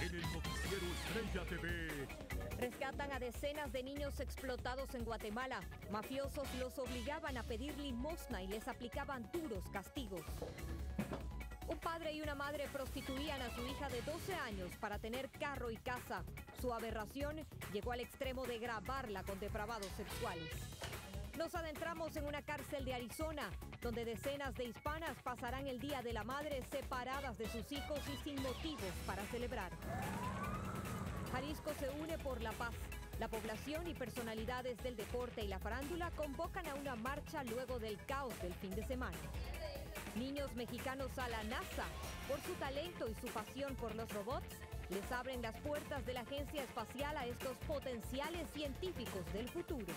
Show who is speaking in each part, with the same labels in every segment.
Speaker 1: en el noticiero Estrella TV.
Speaker 2: Rescatan a decenas de niños explotados en Guatemala. Mafiosos los obligaban a pedir limosna y les aplicaban duros castigos. Un padre y una madre prostituían a su hija de 12 años para tener carro y casa. Su aberración llegó al extremo de grabarla con depravados sexuales. Nos adentramos en una cárcel de Arizona, donde decenas de hispanas pasarán el Día de la Madre separadas de sus hijos y sin motivos para celebrar. Jalisco se une por la paz. La población y personalidades del deporte y la farándula convocan a una marcha luego del caos del fin de semana. Niños mexicanos a la NASA, por su talento y su pasión por los robots, les abren las puertas de la agencia espacial a estos potenciales científicos del futuro.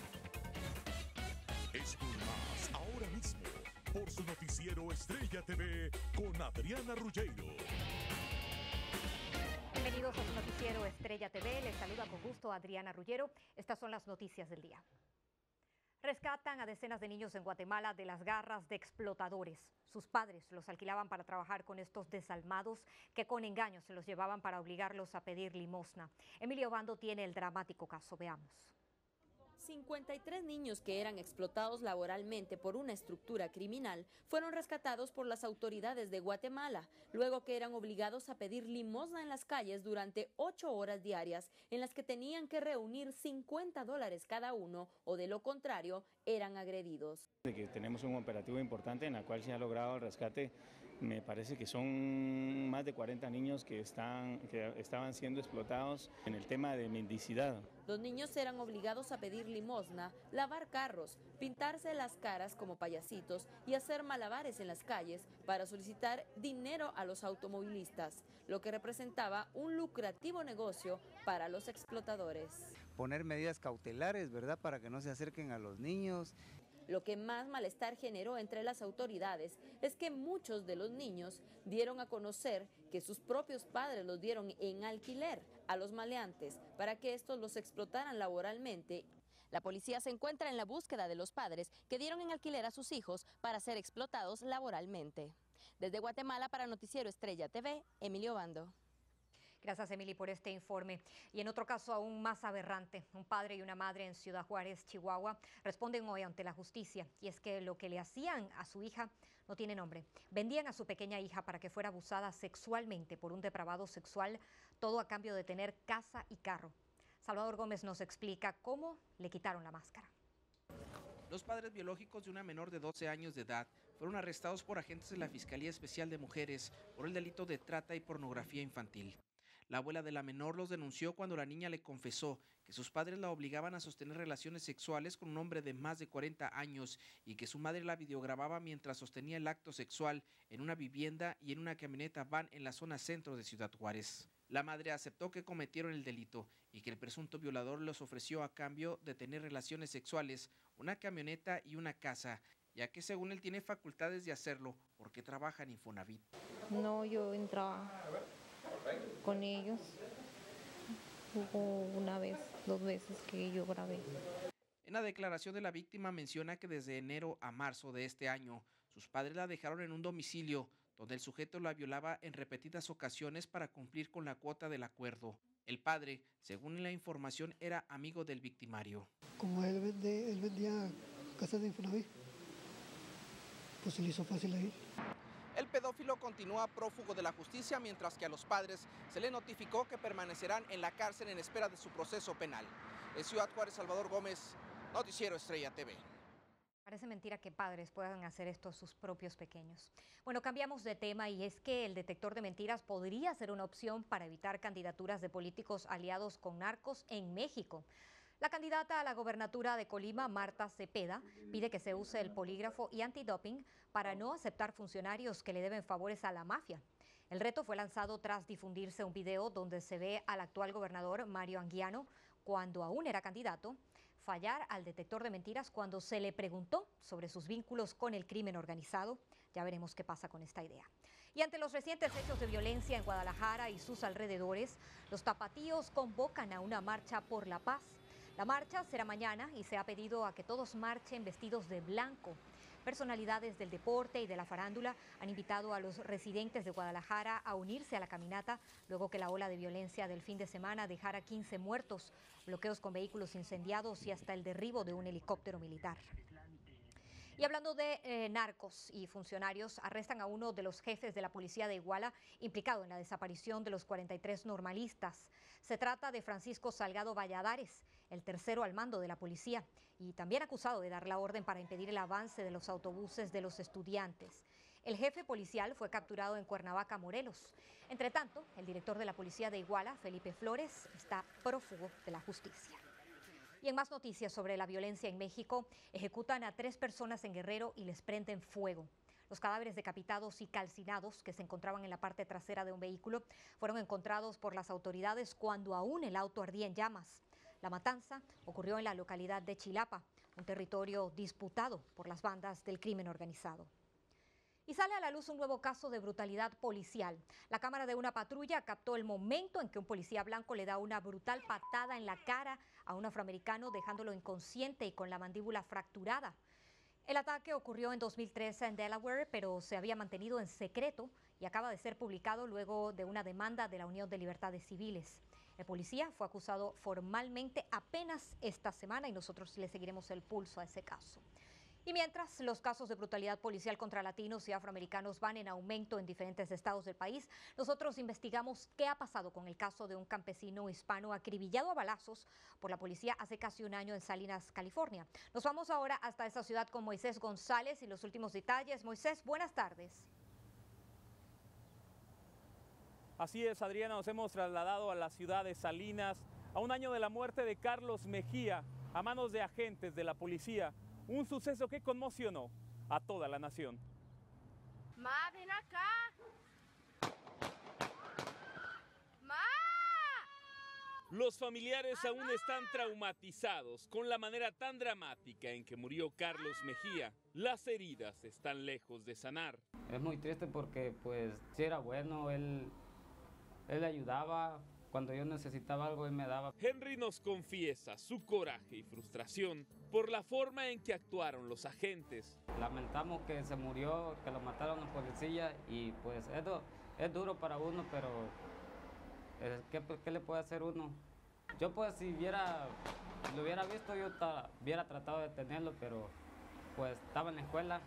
Speaker 1: Esto y más ahora mismo por su noticiero Estrella TV con Adriana Ruggiero.
Speaker 2: Bienvenidos a su noticiero Estrella TV. Les saluda con gusto Adriana Ruggiero. Estas son las noticias del día. Rescatan a decenas de niños en Guatemala de las garras de explotadores. Sus padres los alquilaban para trabajar con estos desalmados que con engaños se los llevaban para obligarlos a pedir limosna. Emilio Bando tiene el dramático caso. Veamos.
Speaker 3: 53 niños que eran explotados laboralmente por una estructura criminal fueron rescatados por las autoridades de Guatemala, luego que eran obligados a pedir limosna en las calles durante 8 horas diarias, en las que tenían que reunir $50 cada uno, o de lo contrario, eran agredidos.
Speaker 4: Que tenemos un operativo importante en el cual se ha logrado el rescate. Me parece que son más de 40 niños que estaban siendo explotados en el tema de mendicidad.
Speaker 3: Los niños eran obligados a pedir limosna, lavar carros, pintarse las caras como payasitos y hacer malabares en las calles para solicitar dinero a los automovilistas, lo que representaba un lucrativo negocio para los explotadores.
Speaker 5: Poner medidas cautelares, ¿verdad?, para que no se acerquen a los niños.
Speaker 3: Lo que más malestar generó entre las autoridades es que muchos de los niños dieron a conocer que sus propios padres los dieron en alquiler a los maleantes para que estos los explotaran laboralmente. La policía se encuentra en la búsqueda de los padres que dieron en alquiler a sus hijos para ser explotados laboralmente. Desde Guatemala para Noticiero Estrella TV, Emilio Bando.
Speaker 2: Gracias, Emily, por este informe. Y en otro caso aún más aberrante, un padre y una madre en Ciudad Juárez, Chihuahua, responden hoy ante la justicia. Y es que lo que le hacían a su hija no tiene nombre. Vendían a su pequeña hija para que fuera abusada sexualmente por un depravado sexual, todo a cambio de tener casa y carro. Salvador Gómez nos explica cómo le quitaron la máscara.
Speaker 6: Los padres biológicos de una menor de 12 años de edad fueron arrestados por agentes de la Fiscalía Especial de Mujeres por el delito de trata y pornografía infantil. La abuela de la menor los denunció cuando la niña le confesó que sus padres la obligaban a sostener relaciones sexuales con un hombre de más de 40 años y que su madre la videogrababa mientras sostenía el acto sexual en una vivienda y en una camioneta van en la zona centro de Ciudad Juárez. La madre aceptó que cometieron el delito y que el presunto violador les ofreció a cambio de tener relaciones sexuales, una camioneta y una casa, ya que según él tiene facultades de hacerlo porque trabaja en Infonavit.
Speaker 7: No, yo entraba con ellos. Hubo una vez, 2 veces que yo grabé.
Speaker 6: En la declaración de la víctima menciona que desde enero a marzo de este año, sus padres la dejaron en un domicilio donde el sujeto la violaba en repetidas ocasiones para cumplir con la cuota del acuerdo. El padre, según la información, era amigo del victimario.
Speaker 8: Como él vendía casas de Infonavit, pues se le hizo fácil ahí.
Speaker 6: El pedófilo continúa prófugo de la justicia, mientras que a los padres se le notificó que permanecerán en la cárcel en espera de su proceso penal. En Ciudad Juárez, Salvador Gómez, Noticiero Estrella TV.
Speaker 2: Parece mentira que padres puedan hacer esto a sus propios pequeños. Bueno, cambiamos de tema y es que el detector de mentiras podría ser una opción para evitar candidaturas de políticos aliados con narcos en México. La candidata a la gobernatura de Colima, Marta Cepeda, pide que se use el polígrafo y antidoping para no aceptar funcionarios que le deben favores a la mafia. El reto fue lanzado tras difundirse un video donde se ve al actual gobernador Mario Anguiano, cuando aún era candidato, fallar al detector de mentiras cuando se le preguntó sobre sus vínculos con el crimen organizado. Ya veremos qué pasa con esta idea. Y ante los recientes hechos de violencia en Guadalajara y sus alrededores, los tapatíos convocan a una marcha por la paz. La marcha será mañana y se ha pedido a que todos marchen vestidos de blanco. Personalidades del deporte y de la farándula han invitado a los residentes de Guadalajara a unirse a la caminata luego que la ola de violencia del fin de semana dejara 15 muertos, bloqueos con vehículos incendiados y hasta el derribo de un helicóptero militar. Y hablando de narcos y funcionarios, arrestan a uno de los jefes de la policía de Iguala implicado en la desaparición de los 43 normalistas. Se trata de Francisco Salgado Valladares, el tercero al mando de la policía y también acusado de dar la orden para impedir el avance de los autobuses de los estudiantes. El jefe policial fue capturado en Cuernavaca, Morelos. Entre tanto, el director de la policía de Iguala, Felipe Flores, está prófugo de la justicia. Y en más noticias sobre la violencia en México, ejecutan a 3 personas en Guerrero y les prenden fuego. Los cadáveres decapitados y calcinados que se encontraban en la parte trasera de un vehículo fueron encontrados por las autoridades cuando aún el auto ardía en llamas. La matanza ocurrió en la localidad de Chilapa, un territorio disputado por las bandas del crimen organizado. Y sale a la luz un nuevo caso de brutalidad policial. La cámara de una patrulla captó el momento en que un policía blanco le da una brutal patada en la cara a un afroamericano, dejándolo inconsciente y con la mandíbula fracturada. El ataque ocurrió en 2013 en Delaware, pero se había mantenido en secreto y acaba de ser publicado luego de una demanda de la Unión de Libertades Civiles. El policía fue acusado formalmente apenas esta semana y nosotros le seguiremos el pulso a ese caso. Y mientras los casos de brutalidad policial contra latinos y afroamericanos van en aumento en diferentes estados del país, nosotros investigamos qué ha pasado con el caso de un campesino hispano acribillado a balazos por la policía hace casi un año en Salinas, California. Nos vamos ahora hasta esa ciudad con Moisés González y los últimos detalles. Moisés, buenas tardes.
Speaker 9: Así es, Adriana, nos hemos trasladado a la ciudad de Salinas a un año de la muerte de Carlos Mejía a manos de agentes de la policía. Un suceso que conmocionó a toda la nación.
Speaker 10: ¡Ma, ven acá! ¡Ma!
Speaker 9: Los familiares aún están traumatizados con la manera tan dramática en que murió Carlos Mejía. Las heridas están lejos de sanar.
Speaker 11: Es muy triste porque pues sí era bueno, él ayudaba. Cuando yo necesitaba algo, él me daba.
Speaker 9: Henry nos confiesa su coraje y frustración por la forma en que actuaron los agentes.
Speaker 11: Lamentamos que se murió, que lo mataron a policía y pues es duro para uno, pero ¿qué le puede hacer uno? Yo pues si lo hubiera visto, yo hubiera tratado de detenerlo, pero pues estaba en la escuela.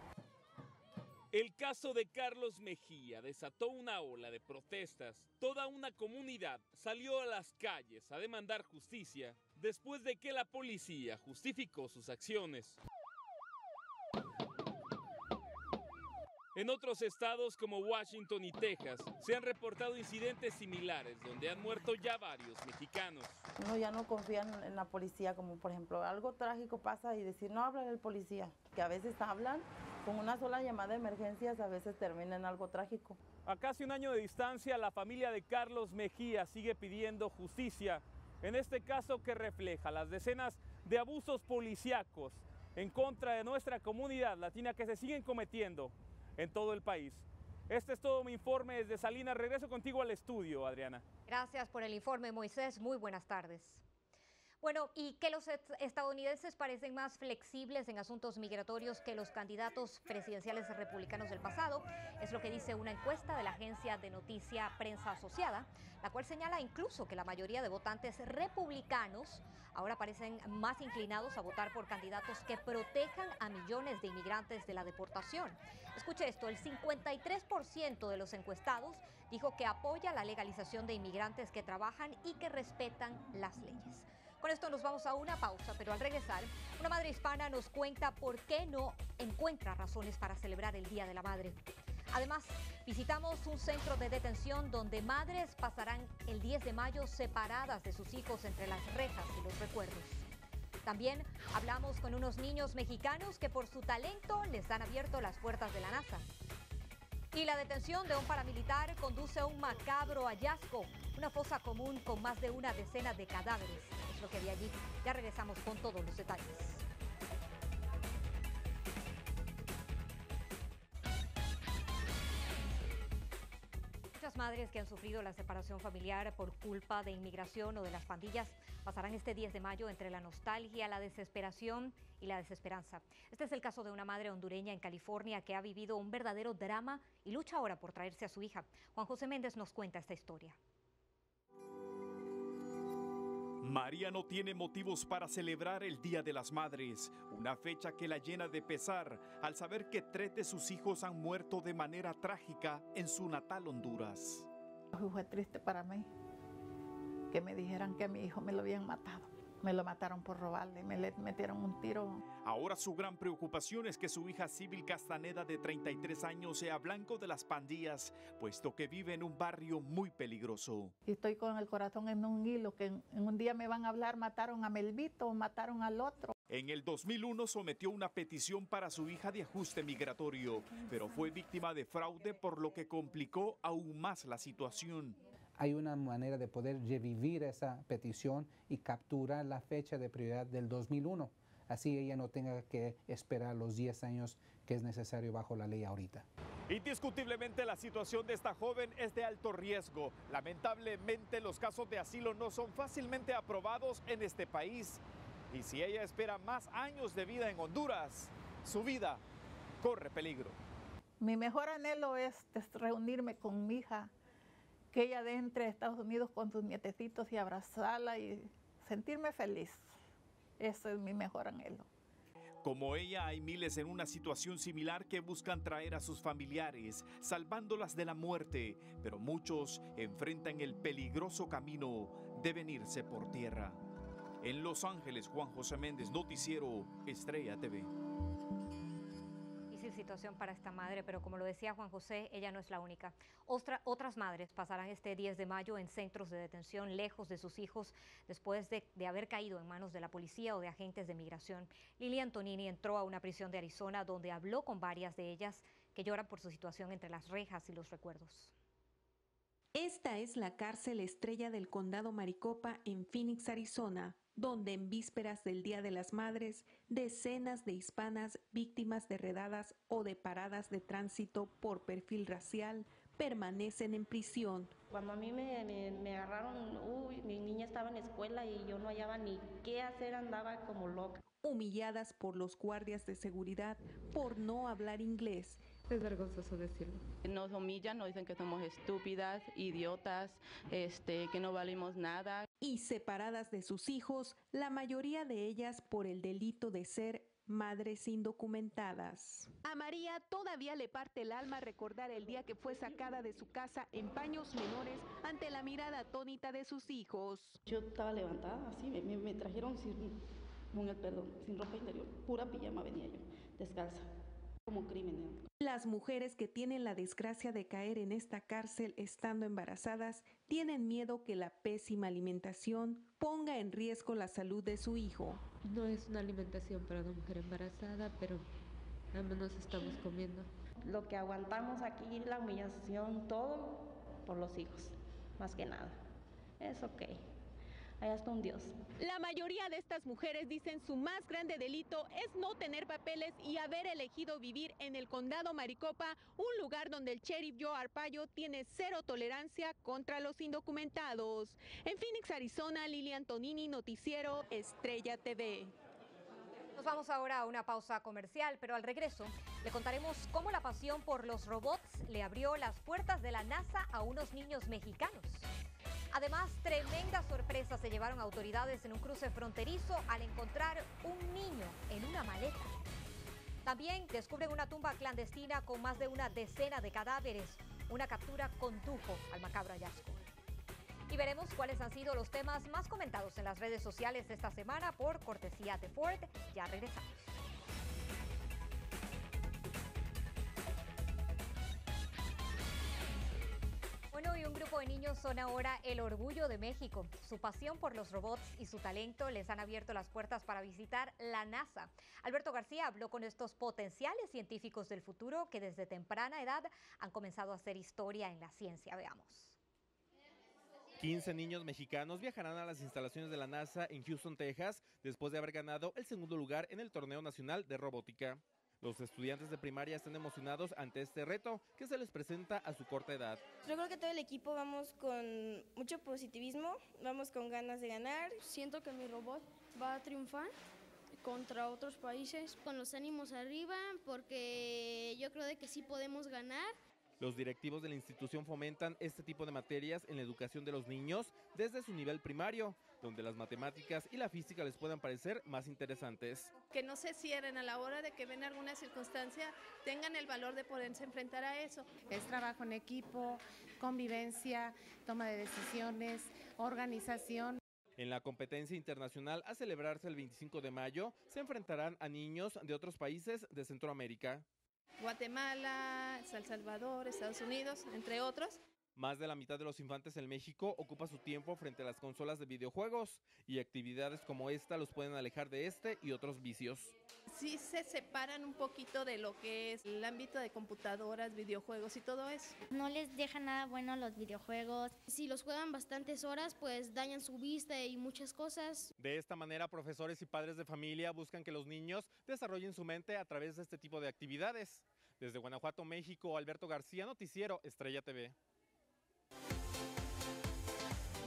Speaker 9: El caso de Carlos Mejía desató una ola de protestas. Toda una comunidad salió a las calles a demandar justicia después de que la policía justificó sus acciones. En otros estados como Washington y Texas se han reportado incidentes similares donde han muerto ya varios mexicanos.
Speaker 12: Uno ya no confía en la policía, como por ejemplo algo trágico pasa y decir no habla del policía, que a veces hablan. Con una sola llamada de emergencias a veces termina en algo trágico.
Speaker 9: A casi un año de distancia, la familia de Carlos Mejía sigue pidiendo justicia, en este caso que refleja las decenas de abusos policíacos en contra de nuestra comunidad latina que se siguen cometiendo en todo el país. Este es todo mi informe desde Salinas. Regreso contigo al estudio, Adriana.
Speaker 2: Gracias por el informe, Moisés. Muy buenas tardes. Bueno, y que los estadounidenses parecen más flexibles en asuntos migratorios que los candidatos presidenciales republicanos del pasado, es lo que dice una encuesta de la agencia de noticia Prensa Asociada, la cual señala incluso que la mayoría de votantes republicanos ahora parecen más inclinados a votar por candidatos que protejan a millones de inmigrantes de la deportación. Escuche esto, el 53% de los encuestados dijo que apoya la legalización de inmigrantes que trabajan y que respetan las leyes. Con esto nos vamos a una pausa, pero al regresar, una madre hispana nos cuenta por qué no encuentra razones para celebrar el Día de la Madre. Además, visitamos un centro de detención donde madres pasarán el 10 de mayo separadas de sus hijos entre las rejas y los recuerdos. También hablamos con unos niños mexicanos que por su talento les han abierto las puertas de la NASA. Y la detención de un paramilitar conduce a un macabro hallazgo, una fosa común con más de una decena de cadáveres. Es lo que vi allí. Ya regresamos con todos los detalles. Muchas más madres que han sufrido la separación familiar por culpa de inmigración o de las pandillas pasarán este 10 de mayo entre la nostalgia, la desesperación y la desesperanza. Este es el caso de una madre hondureña en California que ha vivido un verdadero drama y lucha ahora por traerse a su hija. Juan José Méndez nos cuenta esta historia.
Speaker 13: María no tiene motivos para celebrar el Día de las Madres, una fecha que la llena de pesar al saber que 3 de sus hijos han muerto de manera trágica en su natal Honduras.
Speaker 14: Fue triste para mí que me dijeran que a mi hijo me lo habían matado. Me lo mataron por robarle, me le metieron un tiro.
Speaker 13: Ahora su gran preocupación es que su hija Sibyl Castaneda, de 33 años, sea blanco de las pandillas, puesto que vive en un barrio muy peligroso.
Speaker 14: Y estoy con el corazón en un hilo, que en un día me van a hablar, mataron a Melvito, mataron al otro.
Speaker 13: En el 2001 sometió una petición para su hija de ajuste migratorio, pero fue víctima de fraude, por lo que complicó aún más la situación.
Speaker 15: Hay una manera de poder revivir esa petición y capturar la fecha de prioridad del 2001. Así ella no tenga que esperar los 10 años que es necesario bajo la ley ahorita.
Speaker 13: Indiscutiblemente la situación de esta joven es de alto riesgo. Lamentablemente los casos de asilo no son fácilmente aprobados en este país. Y si ella espera más años de vida en Honduras, su vida corre peligro.
Speaker 14: Mi mejor anhelo es reunirme con mi hija, que ella entre a Estados Unidos con sus nietecitos y abrazarla y sentirme feliz. Ese es mi mejor anhelo.
Speaker 13: Como ella, hay miles en una situación similar que buscan traer a sus familiares, salvándolas de la muerte, pero muchos enfrentan el peligroso camino de venirse por tierra. En Los Ángeles, Juan José Méndez, Noticiero Estrella TV.
Speaker 2: Situación para esta madre, pero como lo decía Juan José, ella no es la única. Otras madres pasarán este 10 de mayo en centros de detención lejos de sus hijos después de haber caído en manos de la policía o de agentes de migración. Lili Antonini entró a una prisión de Arizona donde habló con varias de ellas que lloran por su situación entre las rejas y los recuerdos.
Speaker 16: Esta es la cárcel Estrella del Condado Maricopa en Phoenix, Arizona, donde en vísperas del Día de las Madres, decenas de hispanas víctimas de redadas o de paradas de tránsito por perfil racial permanecen en prisión.
Speaker 17: Cuando a mí me agarraron, mi niña estaba en escuela y yo no hallaba ni qué hacer, andaba como loca.
Speaker 16: Humilladas por los guardias de seguridad por no hablar inglés.
Speaker 18: Es vergonzoso decirlo.
Speaker 19: Nos humillan, nos dicen que somos estúpidas, idiotas, que no valimos nada.
Speaker 16: Y separadas de sus hijos, la mayoría de ellas por el delito de ser madres indocumentadas. A María todavía le parte el alma recordar el día que fue sacada de su casa en paños menores ante la mirada atónita de sus hijos.
Speaker 17: Yo estaba levantada, así, me trajeron sin ropa interior, pura pijama venía yo, descalza. Como crimen.
Speaker 16: Las mujeres que tienen la desgracia de caer en esta cárcel estando embarazadas tienen miedo que la pésima alimentación ponga en riesgo la salud de su hijo.
Speaker 18: No es una alimentación para una mujer embarazada, pero al menos estamos comiendo.
Speaker 17: Lo que aguantamos aquí, la humillación, todo por los hijos, más que nada. Es ok. Allá está un Dios.
Speaker 16: La mayoría de estas mujeres dicen su más grande delito es no tener papeles y haber elegido vivir en el condado Maricopa, un lugar donde el sheriff Joe Arpaio tiene cero tolerancia contra los indocumentados. En Phoenix, Arizona, Lili Antonini, Noticiero Estrella TV.
Speaker 2: Nos vamos ahora a una pausa comercial, pero al regreso le contaremos cómo la pasión por los robots le abrió las puertas de la NASA a unos niños mexicanos. Además, tremendas sorpresas se llevaron autoridades en un cruce fronterizo al encontrar un niño en una maleta. También descubren una tumba clandestina con más de una decena de cadáveres. Una captura condujo al macabro hallazgo. Y veremos cuáles han sido los temas más comentados en las redes sociales de esta semana por cortesía de Ford. Ya regresamos. Bueno, y un grupo de niños son ahora el orgullo de México. Su pasión por los robots y su talento les han abierto las puertas para visitar la NASA. Alberto García habló con estos potenciales científicos del futuro que desde temprana edad han comenzado a hacer historia en la ciencia. Veamos.
Speaker 20: 15 niños mexicanos viajarán a las instalaciones de la NASA en Houston, Texas, después de haber ganado el segundo lugar en el Torneo Nacional de Robótica. Los estudiantes de primaria están emocionados ante este reto que se les presenta a su corta edad.
Speaker 21: Yo creo que todo el equipo vamos con mucho positivismo, vamos con ganas de ganar.
Speaker 10: Siento que mi robot va a triunfar contra otros países. Con los ánimos arriba, porque yo creo de que sí podemos ganar.
Speaker 20: Los directivos de la institución fomentan este tipo de materias en la educación de los niños desde su nivel primario, donde las matemáticas y la física les puedan parecer más interesantes.
Speaker 22: Que no se cierren a la hora de que ven alguna circunstancia, tengan el valor de poderse enfrentar a eso.
Speaker 23: Es trabajo en equipo, convivencia, toma de decisiones, organización.
Speaker 20: En la competencia internacional a celebrarse el 25 de mayo, se enfrentarán a niños de otros países de Centroamérica.
Speaker 22: Guatemala, El Salvador, Estados Unidos, entre otros.
Speaker 20: Más de la mitad de los infantes en México ocupa su tiempo frente a las consolas de videojuegos y actividades como esta los pueden alejar de este y otros vicios.
Speaker 22: Sí se separan un poquito de lo que es el ámbito de computadoras, videojuegos y todo eso.
Speaker 10: No les deja nada bueno los videojuegos. Si los juegan bastantes horas, pues dañan su vista y muchas cosas.
Speaker 20: De esta manera, profesores y padres de familia buscan que los niños desarrollen su mente a través de este tipo de actividades. Desde Guanajuato, México, Alberto García, Noticiero Estrella TV.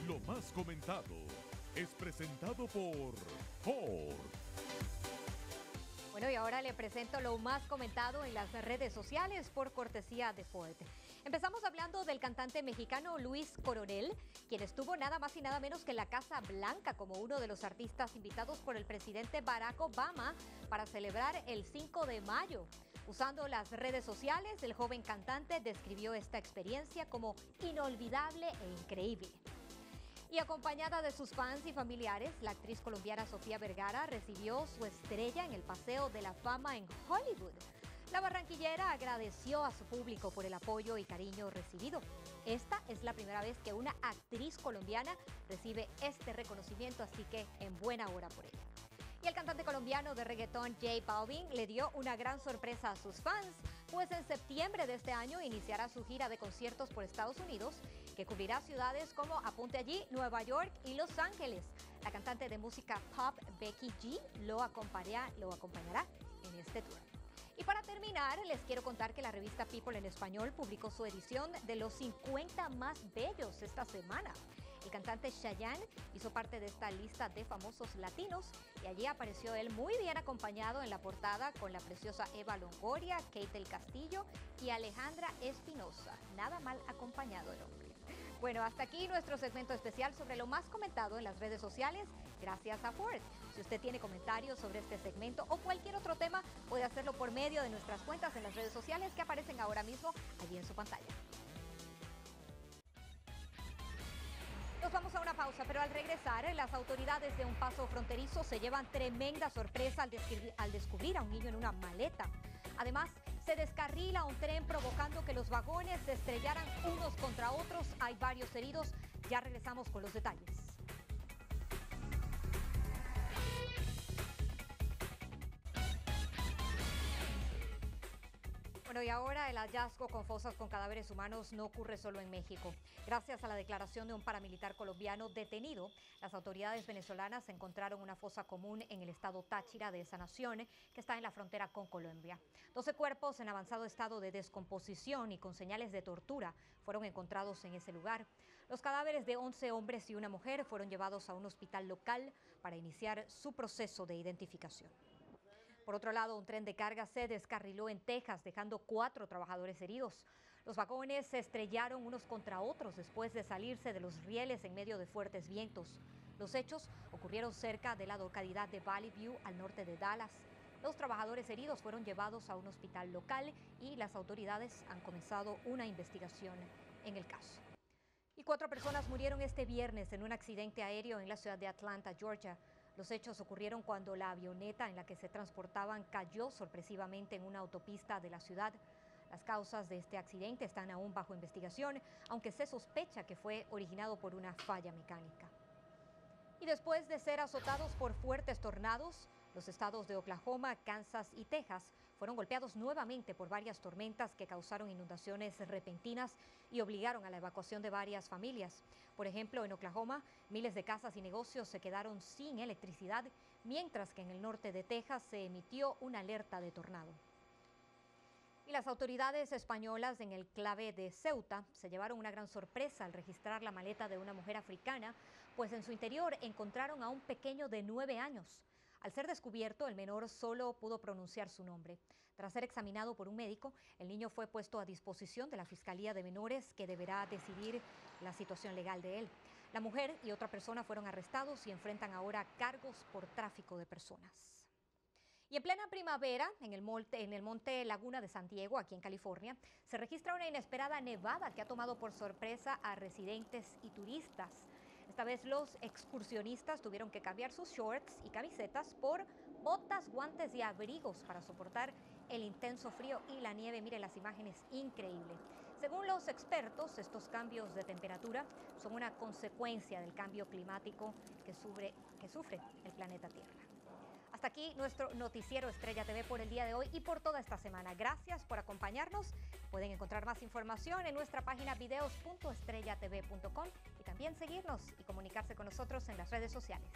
Speaker 1: Lo más comentado es presentado por Ford.
Speaker 2: Bueno, y ahora le presento lo más comentado en las redes sociales por cortesía de Ford. Empezamos hablando del cantante mexicano Luis Coronel, quien estuvo nada más y nada menos que en la Casa Blanca como uno de los artistas invitados por el presidente Barack Obama para celebrar el 5 de mayo. Usando las redes sociales, el joven cantante describió esta experiencia como inolvidable e increíble. Y acompañada de sus fans y familiares, la actriz colombiana Sofía Vergara recibió su estrella en el Paseo de la Fama en Hollywood. La barranquillera agradeció a su público por el apoyo y cariño recibido. Esta es la primera vez que una actriz colombiana recibe este reconocimiento, así que en buena hora por ella. Y el cantante colombiano de reggaetón J Balvin le dio una gran sorpresa a sus fans, pues en septiembre de este año iniciará su gira de conciertos por Estados Unidos, que cubrirá ciudades como, apunte allí, Nueva York y Los Ángeles. La cantante de música pop Becky G lo acompañará en este tour. Y para terminar, les quiero contar que la revista People en español publicó su edición de los 50 más bellos esta semana. El cantante Chayanne hizo parte de esta lista de famosos latinos y allí apareció él muy bien acompañado en la portada con la preciosa Eva Longoria, Kate del Castillo y Alejandra Espinosa. Nada mal acompañado el hombre. Bueno, hasta aquí nuestro segmento especial sobre lo más comentado en las redes sociales, gracias a Ford. Si usted tiene comentarios sobre este segmento o cualquier otro tema, puede hacerlo por medio de nuestras cuentas en las redes sociales que aparecen ahora mismo allí en su pantalla. Nos vamos a una pausa, pero al regresar, las autoridades de un paso fronterizo se llevan tremenda sorpresa al descubrir a un niño en una maleta. Además, se descarrila un tren provocando que los vagones se estrellaran unos contra otros. Hay varios heridos. Ya regresamos con los detalles. Bueno, y ahora el hallazgo con fosas con cadáveres humanos no ocurre solo en México. Gracias a la declaración de un paramilitar colombiano detenido, las autoridades venezolanas encontraron una fosa común en el estado Táchira de esa nación, que está en la frontera con Colombia. 12 cuerpos en avanzado estado de descomposición y con señales de tortura fueron encontrados en ese lugar. Los cadáveres de 11 hombres y una mujer fueron llevados a un hospital local para iniciar su proceso de identificación. Por otro lado, un tren de carga se descarriló en Texas, dejando 4 trabajadores heridos. Los vagones se estrellaron unos contra otros después de salirse de los rieles en medio de fuertes vientos. Los hechos ocurrieron cerca de la localidad de Valley View, al norte de Dallas. Los trabajadores heridos fueron llevados a un hospital local y las autoridades han comenzado una investigación en el caso. Y 4 personas murieron este viernes en un accidente aéreo en la ciudad de Atlanta, Georgia. Los hechos ocurrieron cuando la avioneta en la que se transportaban cayó sorpresivamente en una autopista de la ciudad. Las causas de este accidente están aún bajo investigación, aunque se sospecha que fue originado por una falla mecánica. Y después de ser azotados por fuertes tornados, los estados de Oklahoma, Kansas y Texas fueron golpeados nuevamente por varias tormentas que causaron inundaciones repentinas y obligaron a la evacuación de varias familias. Por ejemplo, en Oklahoma, miles de casas y negocios se quedaron sin electricidad, mientras que en el norte de Texas se emitió una alerta de tornado. Y las autoridades españolas en el enclave de Ceuta se llevaron una gran sorpresa al registrar la maleta de una mujer africana, pues en su interior encontraron a un pequeño de 9 años. Al ser descubierto, el menor solo pudo pronunciar su nombre. Tras ser examinado por un médico, el niño fue puesto a disposición de la Fiscalía de Menores, que deberá decidir la situación legal de él. La mujer y otra persona fueron arrestados y enfrentan ahora cargos por tráfico de personas. Y en plena primavera, en el monte Laguna de San Diego, aquí en California, se registra una inesperada nevada que ha tomado por sorpresa a residentes y turistas. Esta vez los excursionistas tuvieron que cambiar sus shorts y camisetas por botas, guantes y abrigos para soportar el intenso frío y la nieve. Miren las imágenes, increíble. Según los expertos, estos cambios de temperatura son una consecuencia del cambio climático que sufre el planeta Tierra. Hasta aquí nuestro noticiero Estrella TV por el día de hoy y por toda esta semana. Gracias por acompañarnos. Pueden encontrar más información en nuestra página videos.estrellatv.com y también seguirnos y comunicarse con nosotros en las redes sociales.